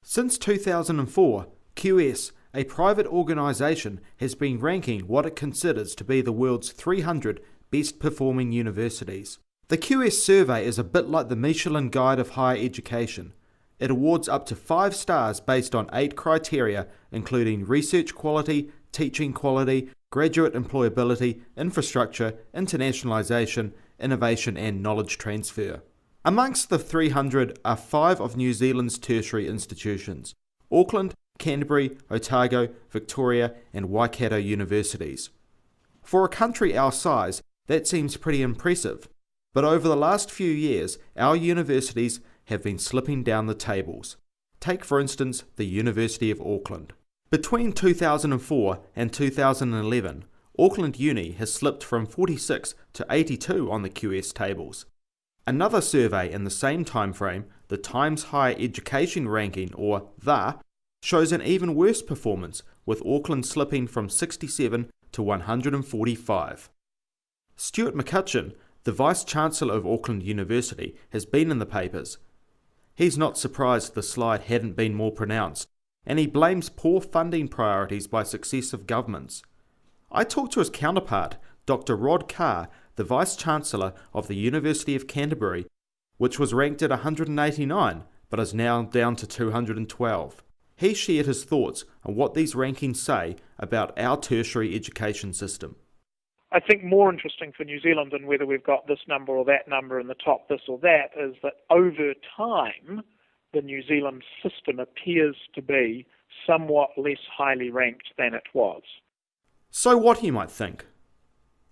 Since 2004, QS, a private organisation, has been ranking what it considers to be the world's 300 best performing universities. The QS survey is a bit like the Michelin Guide of Higher Education. It awards up to 5 stars based on 8 criteria, including research quality, teaching quality, graduate employability, infrastructure, internationalisation, innovation and knowledge transfer. Amongst the 300 are 5 of New Zealand's tertiary institutions: Auckland, Canterbury, Otago, Victoria and Waikato universities. For a country our size, that seems pretty impressive, but over the last few years, our universities have been slipping down the tables. Take for instance the University of Auckland. Between 2004 and 2011, Auckland Uni has slipped from 46 to 82 on the QS tables. Another survey in the same time frame, the Times Higher Education Ranking, or THA, shows an even worse performance, with Auckland slipping from 67 to 145. Stuart McCutcheon, the Vice-Chancellor of Auckland University, has been in the papers. He's not surprised the slide hadn't been more pronounced, and he blames poor funding priorities by successive governments. I talked to his counterpart, Dr. Rod Carr, the Vice-Chancellor of the University of Canterbury, which was ranked at 189 but is now down to 212. He shared his thoughts on what these rankings say about our tertiary education system. I think more interesting for New Zealand than whether we've got this number or that number in the top this or that is that over time the New Zealand system appears to be somewhat less highly ranked than it was. So what, you might think?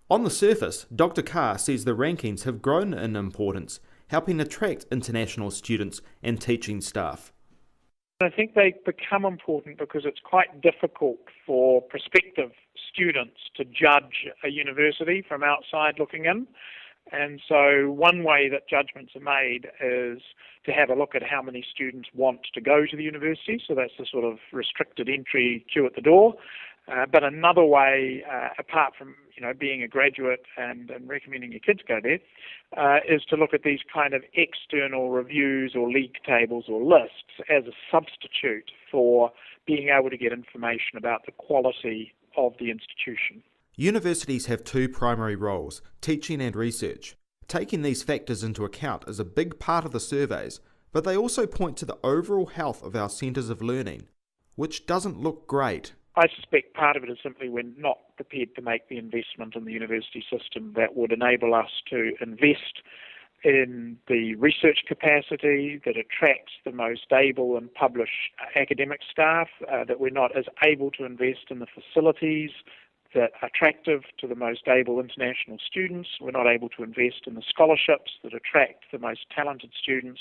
On the surface, Dr. Carr says the rankings have grown in importance, helping attract international students and teaching staff. I think they become important because it's quite difficult for prospective students to judge a university from outside looking in. And so one way that judgments are made is to have a look at how many students want to go to the university. So that's the sort of restricted entry queue at the door. But another way, apart from being a graduate and recommending your kids go there, is to look at these kind of external reviews or league tables or lists as a substitute for being able to get information about the quality of the institution. Universities have 2 primary roles, teaching and research. Taking these factors into account is a big part of the surveys, but they also point to the overall health of our centres of learning, which doesn't look great. I suspect part of it is simply we're not prepared to make the investment in the university system that would enable us to invest in the research capacity that attracts the most able and published academic staff, that we're not as able to invest in the facilities that are attractive to the most able international students. We're not able to invest in the scholarships that attract the most talented students,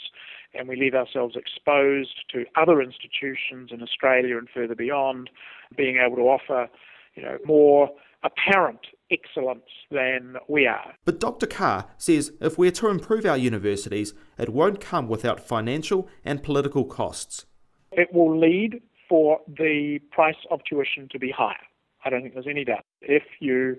and we leave ourselves exposed to other institutions in Australia and further beyond being able to offer, more apparent excellence than we are. But Dr. Carr says if we're to improve our universities, it won't come without financial and political costs. It will lead for the price of tuition to be higher. I don't think there's any doubt. If you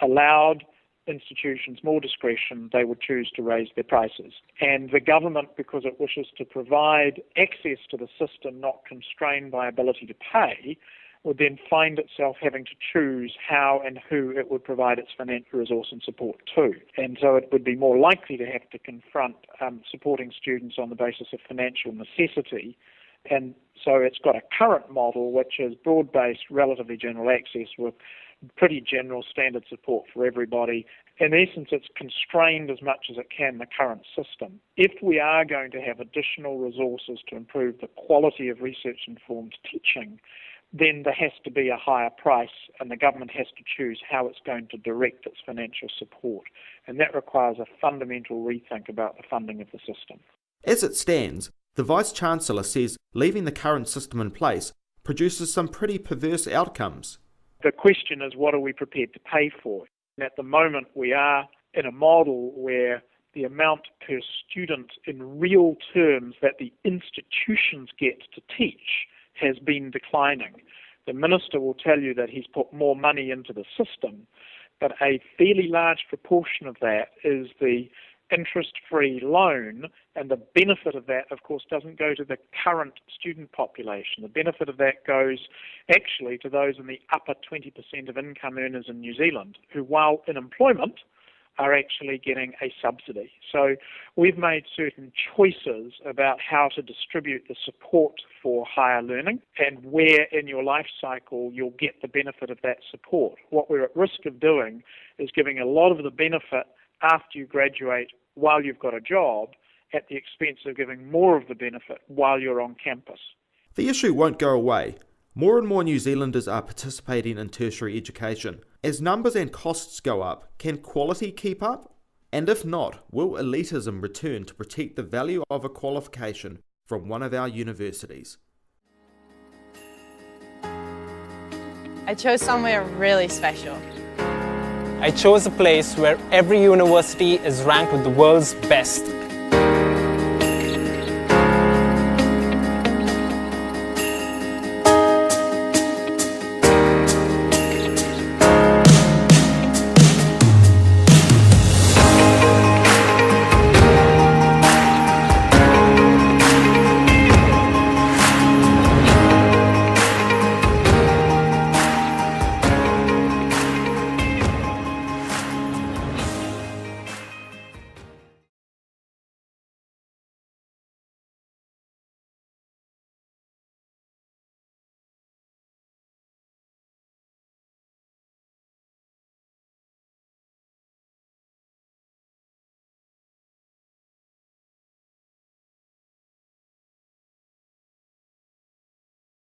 allowed institutions more discretion, they would choose to raise their prices. And the government, because it wishes to provide access to the system not constrained by ability to pay, would then find itself having to choose how and who it would provide its financial resource and support to. And so it would be more likely to have to confront supporting students on the basis of financial necessity. And so it's got a current model which is broad-based, relatively general access with pretty general standard support for everybody. In essence, it's constrained as much as it can the current system. If we are going to have additional resources to improve the quality of research-informed teaching, then there has to be a higher price, and the government has to choose how it's going to direct its financial support. And that requires a fundamental rethink about the funding of the system. As it stands, the Vice-Chancellor says leaving the current system in place produces some pretty perverse outcomes. The question is, what are we prepared to pay for? And at the moment, we are in a model where the amount per student in real terms that the institutions get to teach has been declining. The Minister will tell you that he's put more money into the system, but a fairly large proportion of that is the interest-free loan, and the benefit of that, of course, doesn't go to the current student population. The benefit of that goes actually to those in the upper 20% of income earners in New Zealand, who, while in employment, are actually getting a subsidy. So we've made certain choices about how to distribute the support for higher learning and where in your life cycle you'll get the benefit of that support. What we're at risk of doing is giving a lot of the benefit after you graduate while you've got a job at the expense of giving more of the benefit while you're on campus. The issue won't go away. More and more New Zealanders are participating in tertiary education. As numbers and costs go up, can quality keep up? And if not, will elitism return to protect the value of a qualification from one of our universities? I chose somewhere really special. I chose a place where every university is ranked with the world's best.